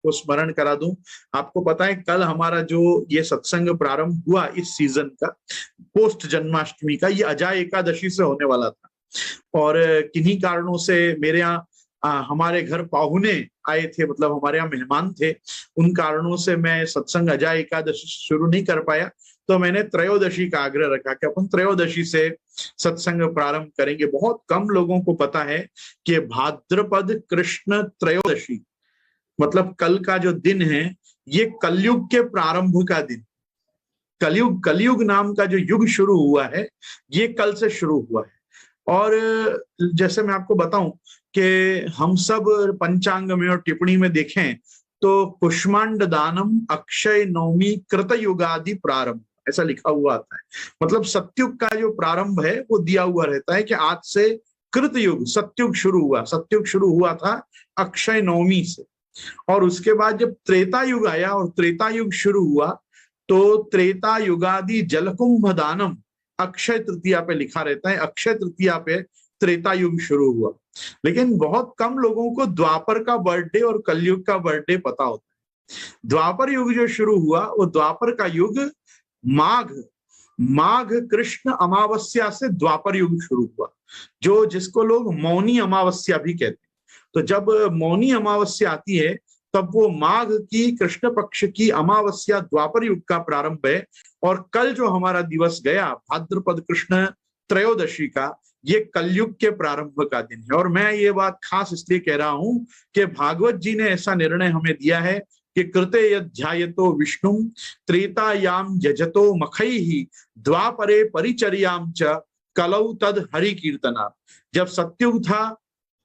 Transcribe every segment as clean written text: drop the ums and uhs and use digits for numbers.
आपको स्मरण करा दूं। आपको पता है कल हमारा जो ये सत्संग प्रारंभ हुआ इस सीजन का, पोस्ट जन्माष्टमी का, ये अजय एकादशी से होने वाला था। और किन्हीं कारणों से मेरे यहाँ हमारे घर पाहुने आए थे, मतलब हमारे यहाँ मेहमान थे, उन कारणों से मैं सत्संग अजय एकादशी से शुरू नहीं कर पाया। तो मैंने त्रयोदशी का आग्रह रखा कि अपन त्रयोदशी से सत्संग प्रारंभ करेंगे। बहुत कम लोगों को पता है कि भाद्रपद कृष्ण त्रयोदशी, मतलब कल का जो दिन है, ये कलयुग के प्रारंभ का दिन। कलयुग नाम का जो युग शुरू हुआ है, ये कल से शुरू हुआ है। और जैसे मैं आपको बताऊं कि हम सब पंचांग में और टिप्पणी में देखें तो कुष्मांड दानम अक्षय नवमी कृत युगादि प्रारंभ, ऐसा लिखा हुआ आता है। मतलब सत्युग का जो प्रारंभ है वो दिया हुआ रहता है कि आज से कृत युग, सत्युग शुरू हुआ। सत्युग शुरू हुआ था अक्षय नवमी से, और उसके बाद जब त्रेता युग आया और त्रेता युग शुरू हुआ तो त्रेता युगादि जलकुंभ दानम अक्षय तृतीया पे लिखा रहता है, अक्षय तृतीया पे त्रेता युग शुरू हुआ। लेकिन बहुत कम लोगों को द्वापर का बर्थडे और कलयुग का बर्थडे पता होता है। द्वापर युग जो शुरू हुआ वो द्वापर का युग माघ कृष्ण अमावस्या से द्वापर युग शुरू हुआ, जो जिसको लोग मौनी अमावस्या भी कहते हैं। तो जब मौनी अमावस्या आती है तब वो माघ की कृष्ण पक्ष की अमावस्या द्वापर युग का प्रारंभ है। और कल जो हमारा दिवस गया भाद्रपद कृष्ण त्रयोदशी का, ये कलयुग के प्रारंभ का दिन है। और मैं ये बात खास इसलिए कह रहा हूं कि भागवत जी ने ऐसा निर्णय हमें दिया है कि कृते यध्यायतो विष्णु त्रेतायाम यजतो मखैहि द्वापरे परिचर्याम च कलौ तद हरि कीर्तना। जब सत्युग था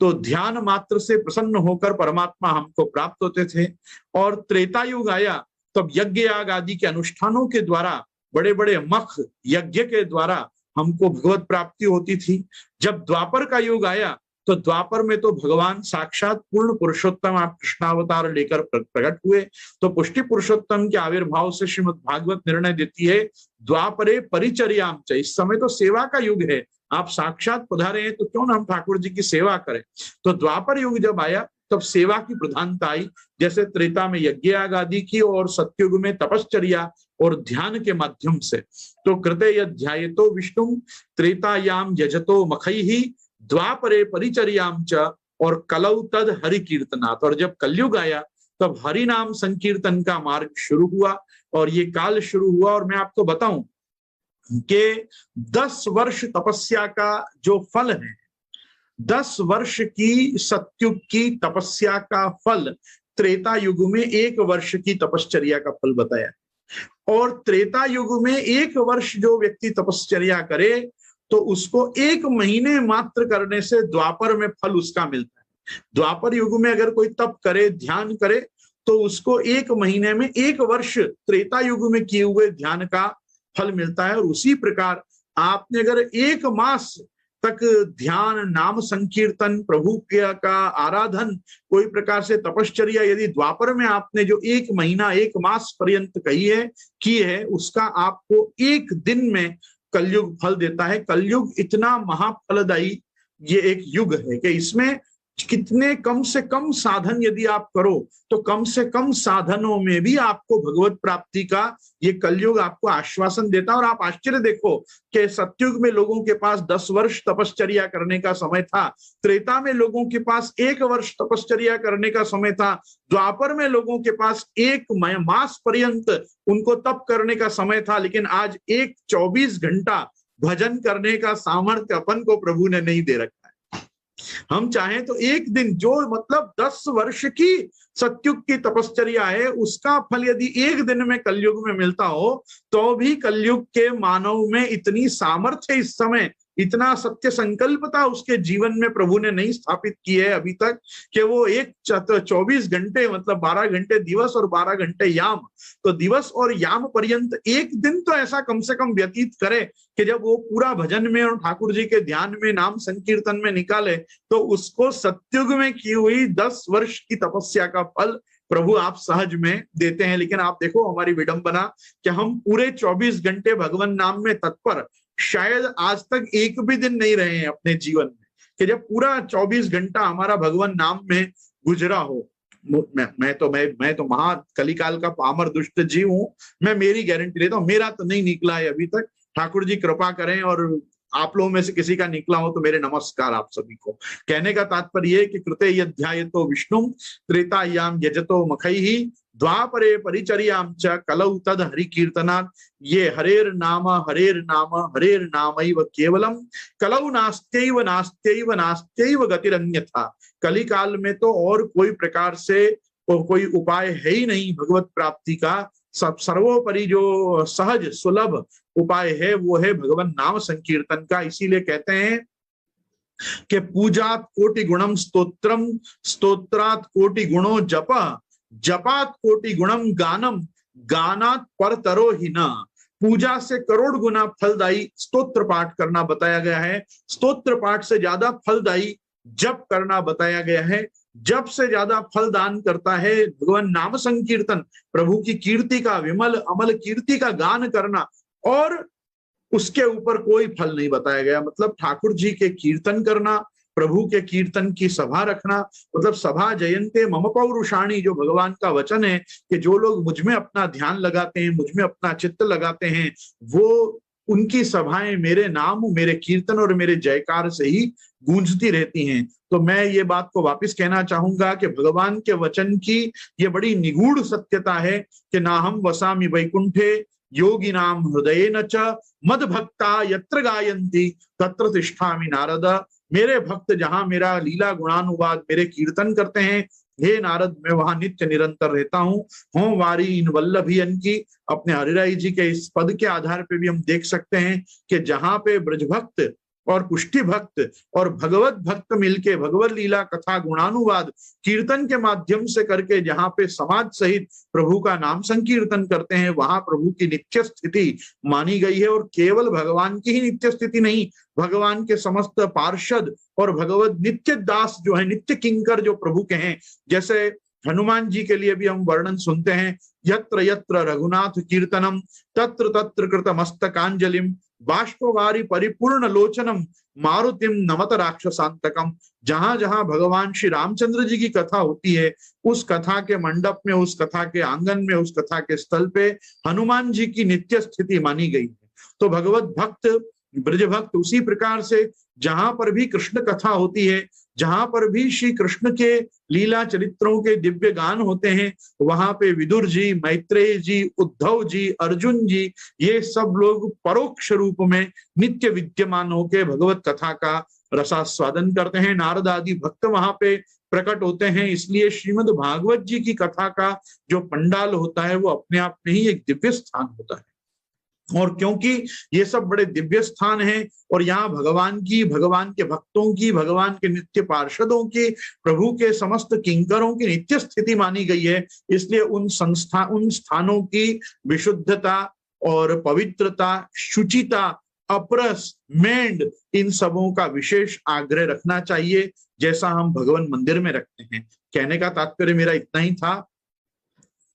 तो ध्यान मात्र से प्रसन्न होकर परमात्मा हमको प्राप्त होते थे, और त्रेता युग आया तब यज्ञ याग आदि के अनुष्ठानों के द्वारा, बड़े बड़े मख यज्ञ के द्वारा हमको भगवत प्राप्ति होती थी। जब द्वापर का युग आया तो द्वापर में तो भगवान साक्षात पूर्ण पुरुषोत्तम आप कृष्णावतार लेकर प्रकट हुए। तो पुष्टि पुरुषोत्तम के आविर्भाव से श्रीमद् भागवत निर्णय देती है द्वापरे परिचर्याम च, इस समय तो सेवा का युग है, आप साक्षात पधारे हैं तो क्यों ना हम ठाकुर जी की सेवा करें। तो द्वापर युग जब आया तब सेवा की प्रधानता आई, जैसे त्रेता में यज्ञ याग आदि की और सत्युग में तपश्चर्या और ध्यान के माध्यम से। तो कृते यध्यायतो विष्णु त्रेतायाम यजतो मखैहि द्वापरे परिचर्याम च और कलौ तद हरि कीर्तनात्। और जब कलयुग आया तब हरि नाम संकीर्तन का मार्ग शुरू हुआ और ये काल शुरू हुआ। और मैं आपको बताऊं कि 10 वर्ष तपस्या का जो फल है, 10 वर्ष की सत्युग की तपस्या का फल त्रेता युग में 1 वर्ष की तपश्चर्या का फल बताया। और त्रेता युग में 1 वर्ष जो व्यक्ति तपश्चर्या करे तो उसको 1 महीने मात्र करने से द्वापर में फल उसका मिलता है। द्वापर युग में अगर कोई तप करे, ध्यान करे, तो उसको 1 महीने में 1 वर्ष त्रेता युग में किए हुए ध्यान का फल मिलता है। और उसी प्रकार आपने अगर 1 मास तक ध्यान, नाम संकीर्तन, प्रभु का आराधन, कोई प्रकार से तपश्चर्या यदि द्वापर में आपने जो 1 महीना 1 मास पर्यंत की है, उसका आपको 1 दिन में कलयुग फल देता है। कलयुग इतना महाफलदायी ये एक युग है कि इसमें कितने कम से कम साधन यदि आप करो तो कम से कम साधनों में भी आपको भगवत प्राप्ति का ये कलयुग आपको आश्वासन देता है। और आप आश्चर्य देखो कि सतयुग में लोगों के पास 10 वर्ष तपश्चर्या करने का समय था, त्रेता में लोगों के पास 1 वर्ष तपश्चर्या करने का समय था, द्वापर में लोगों के पास 1 मास पर्यंत उनको तप करने का समय था। लेकिन आज 24 घंटा भजन करने का सामर्थ्य अपन को प्रभु ने नहीं दे रखा है। हम चाहें तो 1 दिन, जो मतलब 10 वर्ष की सत्युग की तपश्चर्या है, उसका फल यदि 1 दिन में कलयुग में मिलता हो तो भी कलयुग के मानव में इतनी सामर्थ्य, इस समय इतना सत्य संकल्पता उसके जीवन में प्रभु ने नहीं स्थापित की है अभी तक कि वो 24 घंटे मतलब 12 घंटे दिवस और 12 घंटे याम, तो दिवस और याम पर्यंत 1 दिन तो ऐसा कम से कम व्यतीत करे कि जब वो पूरा भजन में और ठाकुर जी के ध्यान में, नाम संकीर्तन में निकाले तो उसको सत्युग में की हुई 10 वर्ष की तपस्या का फल प्रभु आप सहज में देते हैं। लेकिन आप देखो हमारी विडंबना कि हम पूरे 24 घंटे भगवान नाम में तत्पर शायद आज तक 1 भी दिन नहीं रहे हैं अपने जीवन में कि जब पूरा 24 घंटा हमारा भगवान नाम में गुजरा हो। मैं तो महा कलिकाल का पामर दुष्ट जीव हूं, मैं मेरी गारंटी लेता हूं, मेरा तो नहीं निकला है अभी तक। ठाकुर जी कृपा करें और आप लोगों में से किसी का निकला हो तो मेरे नमस्कार आप सभी को। कहने का तात्पर्य है कि कृते यध्यायतो विष्णु त्रेतायाम यजतो मखैहि द्वापरे परिचर्याम च कलौ तद हरि कीर्तनात् ये हरेर नाम नामैव केवलम कलौ नास्त्यैव नास्त्यैव नास्त्यैव गतिरन्यथा। कलिकाल में तो और कोई प्रकार से कोई उपाय है ही नहीं भगवत प्राप्ति का। सब सर्वोपरि जो सहज सुलभ उपाय है वो है भगवान नाम संकीर्तन का। इसीलिए कहते हैं कि पूजात कोटि गुणम स्तोत्रम स्तोत्रात कोटि गुणो जप जपात कोटि गुणम गानम गानात परतरो ही न। पूजा से करोड़ गुना फलदायी स्तोत्र पाठ करना बताया गया है, स्तोत्र पाठ से ज्यादा फलदायी जप करना बताया गया है, जप से ज्यादा फल दान करता है भगवान नाम संकीर्तन, प्रभु की कीर्ति का विमल अमल कीर्ति का गान करना, और उसके ऊपर कोई फल नहीं बताया गया। मतलब ठाकुर जी के कीर्तन करना, प्रभु के कीर्तन की सभा रखना, मतलब सभा जयंते मम पौरुषाणी, जो भगवान का वचन है कि जो लोग मुझ में अपना ध्यान लगाते हैं, मुझ में अपना चित्त लगाते हैं, वो उनकी सभाएं मेरे नाम मेरे कीर्तन और मेरे जयकार से ही गूंजती रहती हैं। तो मैं ये बात को वापस कहना चाहूंगा कि भगवान के वचन की ये बड़ी निगूढ़ सत्यता है कि ना हम वसामि वैकुंठे योगी नाम हृदय न च मद भक्ता यत्र गायंती तत्र तिष्ठामि नारद। मेरे भक्त जहां मेरा लीला गुणानुवाद मेरे कीर्तन करते हैं, हे नारद मैं वहां नित्य निरंतर रहता हूँ। हों वारी इन वल्लभियन की, अपने हरिराई जी के इस पद के आधार पे भी हम देख सकते हैं कि जहां पे ब्रज भक्त और पुष्टि भक्त और भगवत भक्त मिलके भगवत लीला कथा गुणानुवाद कीर्तन के माध्यम से करके जहां पे समाज सहित प्रभु का नाम संकीर्तन करते हैं, वहां प्रभु की नित्य स्थिति मानी गई है। और केवल भगवान की ही नित्य स्थिति नहीं, भगवान के समस्त पार्षद और भगवत नित्य दास जो है, नित्य किंकर जो प्रभु के हैं, जैसे हनुमान जी के लिए भी हम वर्णन सुनते हैं, यत्र यत्र रघुनाथ कीर्तनम तत्र तत्र कृत मस्तकांजलिम बाष्पवारी परिपूर्ण लोचनम मारुतिम नमत राक्षसांतकम। जहां जहां भगवान श्री रामचंद्र जी की कथा होती है, उस कथा के मंडप में, उस कथा के आंगन में, उस कथा के स्थल पे हनुमान जी की नित्य स्थिति मानी गई है। तो भगवत भक्त ब्रज भक्त उसी प्रकार से जहां पर भी कृष्ण कथा होती है, जहां पर भी श्री कृष्ण के लीला चरित्रों के दिव्य गान होते हैं, वहां पे विदुर जी, मैत्रेय जी, उद्धव जी, अर्जुन जी, ये सब लोग परोक्ष रूप में नित्य विद्यमान होकर भगवत कथा का रसास्वादन करते हैं। नारद आदि भक्त वहां पे प्रकट होते हैं। इसलिए श्रीमद् भागवत जी की कथा का जो पंडाल होता है वो अपने आप में ही एक दिव्य स्थान होता है। और क्योंकि ये सब बड़े दिव्य स्थान हैं और यहाँ भगवान की, भगवान के भक्तों की, भगवान के नित्य पार्षदों की, प्रभु के समस्त किंकरों की नित्य स्थिति मानी गई है, इसलिए उन स्थानों की विशुद्धता और पवित्रता, शुचिता, अपरस, मेंढ, इन सबों का विशेष आग्रह रखना चाहिए, जैसा हम भगवान मंदिर में रखते हैं। कहने का तात्पर्य मेरा इतना ही था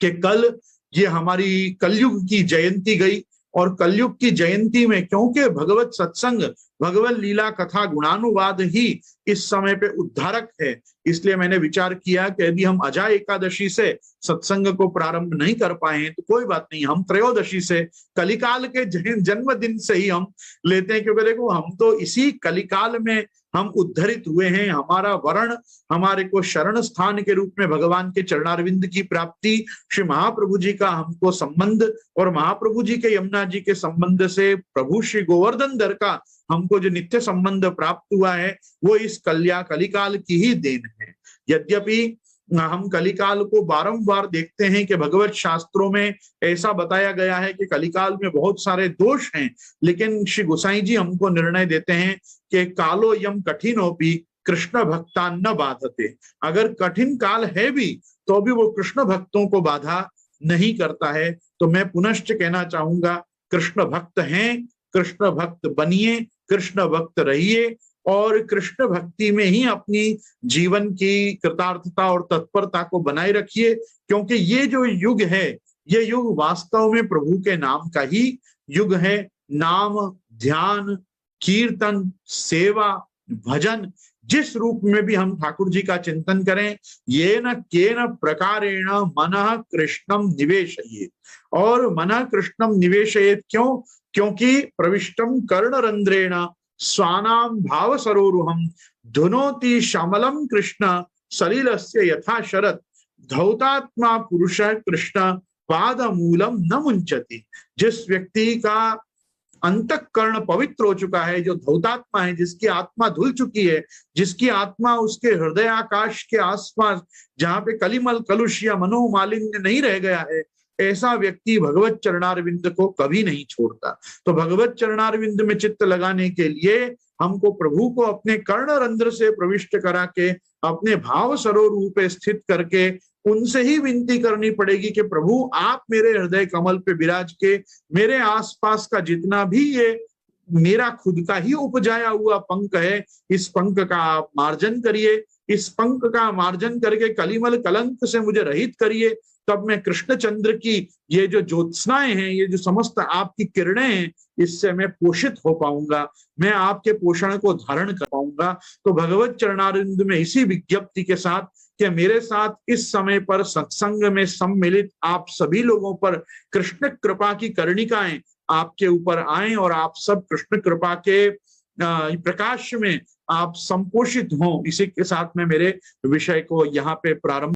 कि कल ये हमारी कलयुग की जयंती गई, और कलयुग की जयंती में क्योंकि भगवत सत्संग, भगवत लीला कथा गुणानुवाद ही इस समय पे उद्धारक है, इसलिए मैंने विचार किया कि यदि हम अजा एकादशी से सत्संग को प्रारंभ नहीं कर पाए हैं तो कोई बात नहीं, हम त्रयोदशी से, कलिकाल के जन्मदिन से ही हम लेते हैं, क्योंकि देखो हम तो इसी कलिकाल में हम उद्धरित हुए हैं। हमारा वर्ण, हमारे को शरण स्थान के रूप में भगवान के चरणारविंद की प्राप्ति, श्री महाप्रभु जी का हमको संबंध, और महाप्रभु जी के यमुना जी के संबंध से प्रभु श्री गोवर्धन धर का हमको जो नित्य संबंध प्राप्त हुआ है, वो इस कलिकाल की ही देन है। यद्यपि हम कलिकाल को बारंबार देखते हैं कि भगवत शास्त्रों में ऐसा बताया गया है कि कलिकाल में बहुत सारे दोष हैं, लेकिन श्री गोसाई जी हमको निर्णय देते हैं कि कालो यम कठिनोपि कृष्ण भक्तान न बाधते। अगर कठिन काल है भी तो भी वो कृष्ण भक्तों को बाधा नहीं करता है। तो मैं पुनश्च कहना चाहूंगा, कृष्ण भक्त हैं, कृष्ण भक्त बनिए, कृष्ण भक्त रहिए, और कृष्ण भक्ति में ही अपनी जीवन की कृतार्थता और तत्परता को बनाए रखिए, क्योंकि ये जो युग है, ये युग वास्तव में प्रभु के नाम का ही युग है। नाम, ध्यान, कीर्तन, सेवा, भजन, जिस रूप में भी हम ठाकुर जी का चिंतन करें, ये न केन प्रकारेण मनः कृष्णम निवेशयेत्। और मनः कृष्णम निवेशयेत् क्यों? क्योंकि प्रविष्टम कर्णरंध्रेण स्वानाम भाव सरोरुहम धुनोति श्यामलम कृष्ण सलिलस्य यथा शरद धौतात्मा पुरुषः कृष्ण पाद मूलम न मुंचति। जिस व्यक्ति का अंतःकरण पवित्र हो चुका है, जो धौतात्मा है, जिसकी आत्मा धुल चुकी है, जिसकी आत्मा उसके हृदय आकाश के आसपास जहां पे कलिमल कलुष या मनोमालिन्य नहीं रह गया है, ऐसा व्यक्ति भगवत चरणारविंद को कभी नहीं छोड़ता। तो भगवत चरणारविंद में चित्त लगाने के लिए हमको प्रभु को अपने कर्ण रंध्र से प्रविष्ट करा के अपने भाव सरोवर पे स्थित करके उनसे ही विनती करनी पड़ेगी कि प्रभु आप मेरे हृदय कमल पे विराज के मेरे आसपास का जितना भी ये मेरा खुद का ही उपजाया हुआ पंख है, इस पंख का आप मार्जन करिए, इस पंख का मार्जन करके कलिमल कलंक से मुझे रहित करिए। तब मैं कृष्णचंद्र की ये जो ज्योत्सनाएं हैं, ये जो समस्त आपकी किरणें हैं, इससे मैं पोषित हो पाऊंगा, मैं आपके पोषण को धारण कर पाऊंगा। तो भगवत चरणारविंद में इसी विज्ञप्ति के साथ कि मेरे साथ इस समय पर सत्संग में सम्मिलित आप सभी लोगों पर कृष्ण कृपा की कर्णिकाएं आपके ऊपर आए और आप सब कृष्ण कृपा के प्रकाश में आप संपोषित हों। इसी के साथ में मेरे विषय को यहाँ पे प्रारंभ